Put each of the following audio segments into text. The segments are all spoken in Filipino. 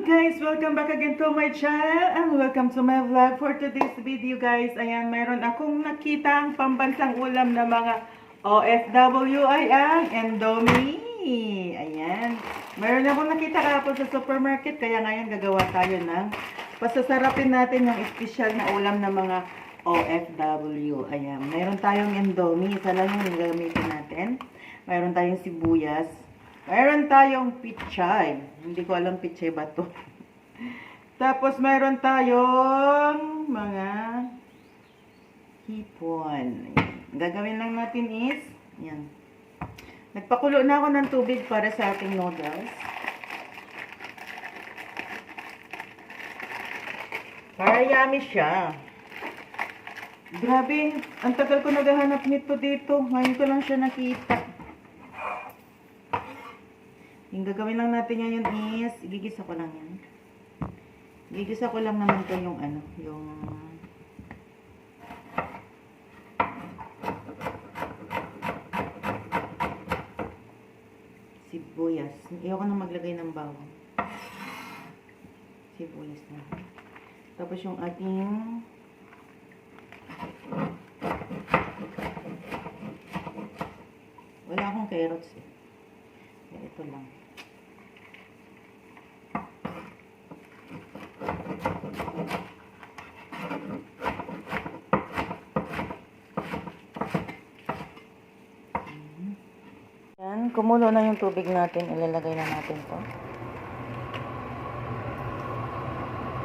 Guys, welcome back again to my channel and welcome to my vlog for today's video guys. Ayan, mayroon akong nakitang pambansang ulam na mga OFW ay ang Indomie. Ayan, mayroon akong nakita kahapon sa supermarket kaya ngayon gagawa tayo ng pasasarapin natin yung special na ulam ng mga OFW. Ayan, mayroon tayong Indomie. Isa lang yung gagamitin natin. Mayroon tayong sibuyas. Mayroon tayong pichay. Hindi ko alam pichay ba to. Tapos mayroon tayong mga hipon. Gagawin lang natin is, yan. Nagpakulo na ako ng tubig para sa ating noodles. Para yummy siya. Grabe, ang tagal ko naghahanap nito dito. Ngayon ko lang siya nakita. Yung gagawin lang natin ngayon is, igigisa ko lang yan. Igigisa ko lang naman ito yung ano, yung sibuyas. Ayoko na maglagay ng bawang. Sibuyas na. Tapos yung ating wala akong carrots eh. Ito lang. Yan, kumulo na yung tubig natin. Ilalagay na natin to.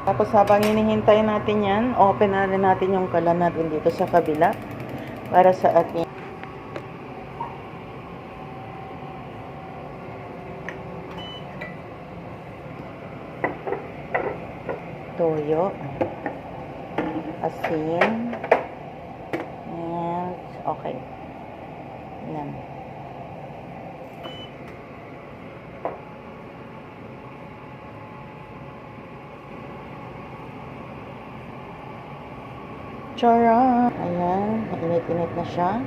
Tapos habang hinihintay natin yan, open na rin natin yung kalan natin dito sa kabila para sa ating toyo, asin, and okay. Yan. Charan! Ayan, init-init na siya.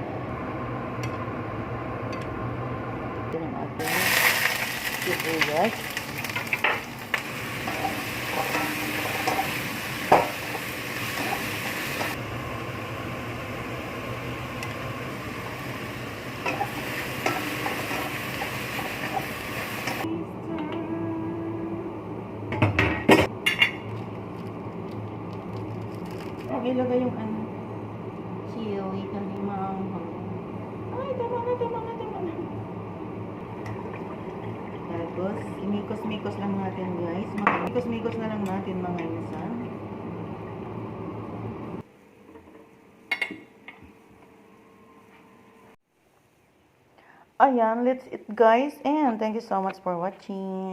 Ito yung ating sibuyas. Ilagay yung ano, chili, kalimang. Ay, tama na. Tapos, imikos-mikos lang natin guys. Mikos-mikos na lang natin mga insan. Ayan, let's eat guys. And thank you so much for watching.